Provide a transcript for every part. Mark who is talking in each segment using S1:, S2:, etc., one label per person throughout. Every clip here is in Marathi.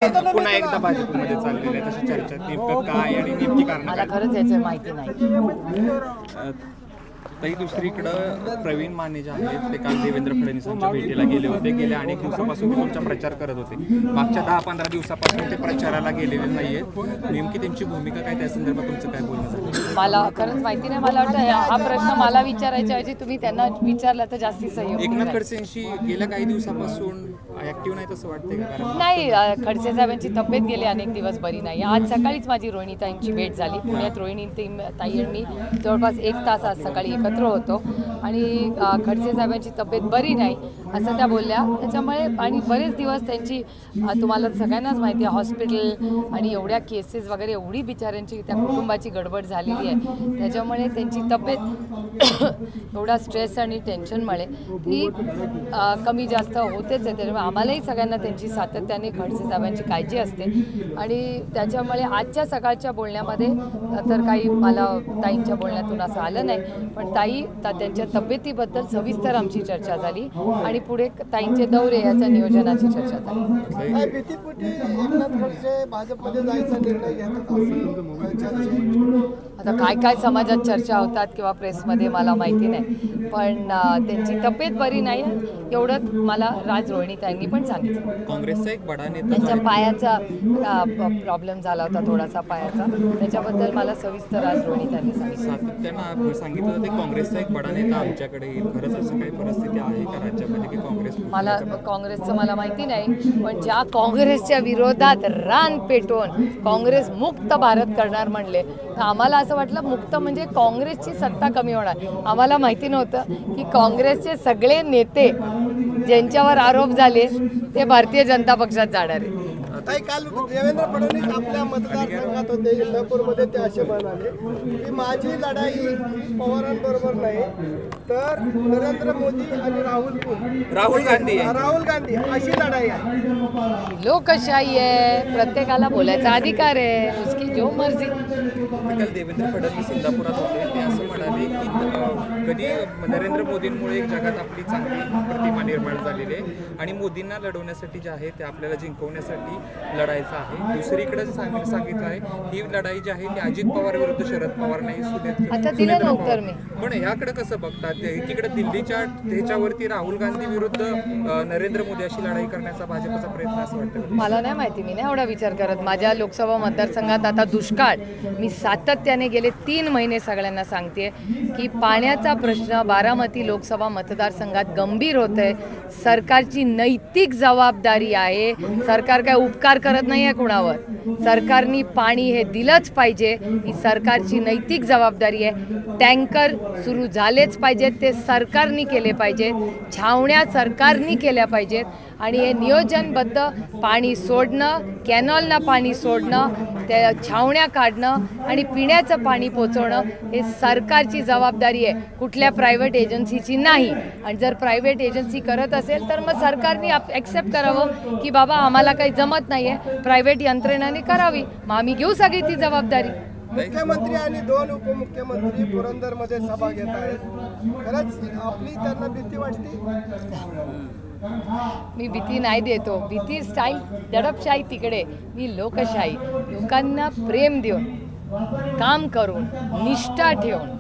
S1: पुन्हा एकदा भाजपमध्ये चाललेलं आहे तशी चर्चा, नेमकं काय आणि नेमकी कारण
S2: मला खरंच याची माहिती नाही.
S1: तरी दुसरीकडं प्रवीण माने जे आहेत ते काल देवेंद्र फडणवीसांच्या भेटीला गेले होते. गेल्या अनेक दिवसापासून ते तुमचा प्रचार करत होते. मागच्या 10-15 दिवसापासून ते प्रचाराला गेलेले नाही आहेत. नेमकी त्यांची भूमिका काय, त्या संदर्भात तुमचं काय बोलणं झालं?
S2: मला खरंच माहिती नाही. मला वाटतं हा प्रश्न मला विचारायच्या ऐवजी तुम्ही त्यांना विचारला तर जास्ती सहयोग.
S1: एकनाथ खडसेंशी गेल्या काही दिवसापासून ऍक्टिव्ह नाही तसं वाटतंय का? कारण
S2: नाही, खडसे साहेबांची तब्येत गेली अनेक दिवस बरी नाही. आज सकाळीच माझी रोहिणीताईंची भेट झाली पुण्यात. रोहिणी ताई आणि मी जवळपास 1 तास आज सकाळी एकत्र होतो आणि खडसे साहेबांची तब्येत बरी नाही असं त्या बोलल्या. त्याच्यामुळे आणि बरेच दिवस त्यांची, तुम्हाला सगळ्यांनाच माहिती आहे, हॉस्पिटल आणि एवढ्या केसेस वगैरे, एवढी बिचाऱ्यांची त्या कुटुंबाची गडबड झालेली आहे. त्याच्यामुळे त्यांची तब्येत एवढा स्ट्रेस आणि टेन्शनमुळे ती कमी जास्त होतेच आहे. त्याच्यामुळे आम्हालाही सगळ्यांना त्यांची सातत्याने खडसे साहेबांची काळजी असते आणि त्याच्यामुळे आजच्या सकाळच्या बोलण्यामध्ये तर काही मला ताईंच्या बोलण्यातून असं आलं नाही. पण त्यांच्या तब्येतीबद्दल सविस्तर आमची चर्चा झाली आणि पुढे ताईंचे दौरे याच्या नियोजनाची चर्चा झाली. आता काय काय समाजात चर्चा होतात किंवा प्रेसमध्ये मला माहिती नाही, पण त्यांची तब्येत बरी नाही एवढं मला राज रोहिणीताईंनी पण सांगितलं.
S1: काँग्रेसचा एक बडा नेता
S2: त्यांच्या पायाचा प्रॉब्लेम झाला होता, थोडासा पायाचा, त्याच्याबद्दल मला सविस्तर राज रोहिणीताईंनी सांगितलं.
S1: त्यांना सांगितलं होतं काँग्रेसचा एक बडा नेता आमच्याकडे येईल. खरंच असं काही परिस्थिती आहे का राज्यामध्ये की काँग्रेस?
S2: मला काँग्रेसचं मला माहिती नाही, पण ज्या काँग्रेसच्या विरोधात रान पेटवून काँग्रेस मुक्त भारत करणार म्हणले तर आम्हाला असं वाटलं मुक्त म्हणजे काँग्रेसची सत्ता कमी होणार. आम्हाला माहिती नव्हतं की काँग्रेसचे सगळे नेते ज्यांच्यावर आरोप झाले ते भारतीय जनता पक्षात जाणार आहे.
S3: काल देवेंद्र फडणवीस आपल्या मतदारसंघात होते, इंदापूरमध्ये ते असे म्हणाले की माझी लढाई ही पवारांबरोबर नाही तर नरेंद्र मोदी आणि राहुल गांधी अशी लढाई आहे.
S2: लोकशाही आहे, प्रत्येकाला बोलायचा अधिकार आहे, उसकी जो मर्जी.
S1: काल देवेंद्र फडणवीस इंदापुरात होते. ते असं म्हणाले की कधी नरेंद्र मोदींमुळे एक जगात आपली चांगली प्रतिमा निर्माण झालेली आहे आणि मोदींना लढवण्यासाठी जे आहे ते आपल्याला जिंकवण्यासाठी लढायचं आहे. दुसरीकडे सांगितलं आहे ही लढाई जी आहे ती अजित पवार विरुद्ध शरद पवार नाही,
S2: आता दिलं ना उत्तर मी.
S1: पण ह्याकडे कसं बघतात? एकीकडे दिल्लीच्या ह्याच्यावरती राहुल गांधी विरुद्ध नरेंद्र मोदी अशी लढाई करण्याचा भाजपचा प्रयत्न असं वाटतं?
S2: मला नाही माहिती, मी नाही एवढा विचार करत. माझ्या लोकसभा मतदारसंघात आता दुष्काळ, मी सातत्याने गेले 3 महिने सगळ्यांना सांगते की पाण्याचा प्रश्न बारामती लोकसभा मतदारसंघात गंभीर होत आहे. सरकारची नैतिक जबाबदारी आहे. सरकार काय उपकार करत नाही आहे कुणावर. सरकारनी पाणी हे दिलंच पाहिजे, ही सरकारची नैतिक जबाबदारी आहे. टँकर सुरू झालेच पाहिजेत, ते सरकारनी केले पाहिजेत, छावण्या सरकारनी केल्या पाहिजेत आणि हे नियोजनबद्ध पाणी सोडणं, कॅनॉलना पाणी सोडणं, त्या छावण्या काढणं आणि पिण्याचं पाणी पोचवणं हे सरकारची जबाबदारी आहे, कुठल्या प्रायव्हेट एजन्सीची नाही. आणि जर प्रायव्हेट एजन्सी करत असेल तर मग सरकारने ॲक्सेप्ट करावं की बाबा आम्हाला काही जमत नाही आहे, प्रायव्हेट यंत्रणेने करावी, मग आम्ही घेऊ सगळी ती जबाबदारी.
S3: मुख्यमंत्री आणि 2 उपमुख्यमंत्री पुरंदरमध्ये सभा घेत आहेत. खरंच आपली त्यांना भीती वाटते?
S2: मी भीती नाही देतो. भीती स्टाईल दडपशाही तिकडे, मी लोकशाही. लोकांना प्रेम देऊन, काम करून, निष्ठा ठेवून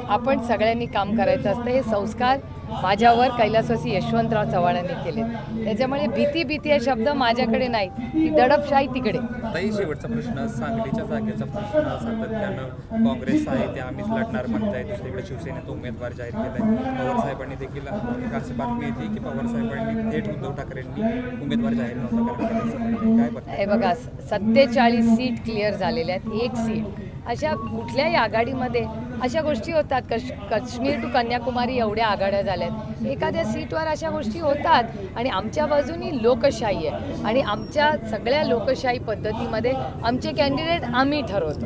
S2: आपण सगळ्यांनी काम करायचं असतं. हे संस्कार माझ्यावर कैलासवासी यशवंतराव चव्हाणांनी केले. त्याच्यामुळे भीती हे शब्द माझ्याकडे नाहीत, ती दडपशाही तिकडे.
S1: ताई, शेवटचा प्रश्न, सांगलीच्या जागेचा प्रश्न सातत्यानं काँग्रेस आहे ते आम्हीच लढणार म्हणताय. दुसरीकडे शिवसेनेचा उमेदवार जाहीर केलाय. पवार साहेबांनी देखील एक अशी बातमी येते की पवार साहेबांनी थेट उद्धव ठाकरेंनी उमेदवार जाहीर नव्हता करायचं. काय
S2: हे बघा, 47 सीट क्लिअर झालेल्या आहेत, 1 सीट. अशा कुठल्याही आघाडीमध्ये अशा गोष्टी होतात. काश्मीर टू कन्याकुमारी एवढ्या आघाड्या झाल्यात, एखाद्या सीटवर अशा गोष्टी होतात. आणि आमच्या बाजूनी लोकशाही आहे आणि आमच्या सगळ्या लोकशाही पद्धतीमध्ये आमचे कॅन्डिडेट आम्ही ठरवतो.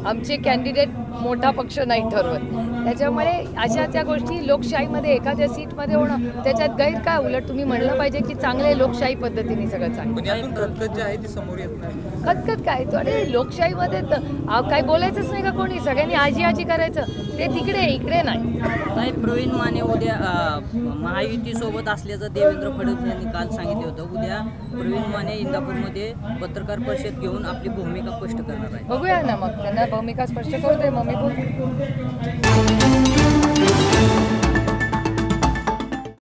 S2: आमचे कॅन्डिडेट मोठा पक्ष नाही ठरवत. त्याच्यामुळे अशा त्या गोष्टी लोकशाहीमध्ये एखाद्या सीटमध्ये होणं त्याच्यात गैर काय. उलट तुम्ही म्हणलं पाहिजे की चांगले लोकशाही पद्धतीने सगळं चांगलं.
S1: पण यातून खतखत जी आहे ती समोर येत नाही.
S2: खतखत काय थोडे लोकशाहीमध्ये काय बोलायचंच नाही का कोणी. सगळ्यांनी आजी आजी करायचं ते तिकडे इकडे नाही.
S4: नाही, प्रवीण माने उद्या महायुतीसोबत असल्याचं देवेंद्र फडणवीस यांनी काल सांगितलं होतं. उद्या प्रवीण माने इंदापूरमध्ये पत्रकार परिषद घेऊन आपली भूमिका स्पष्ट करणार आहे.
S2: बघूया ना मग त्यांना भूमिका स्पष्ट करू दे मग मी बोलते.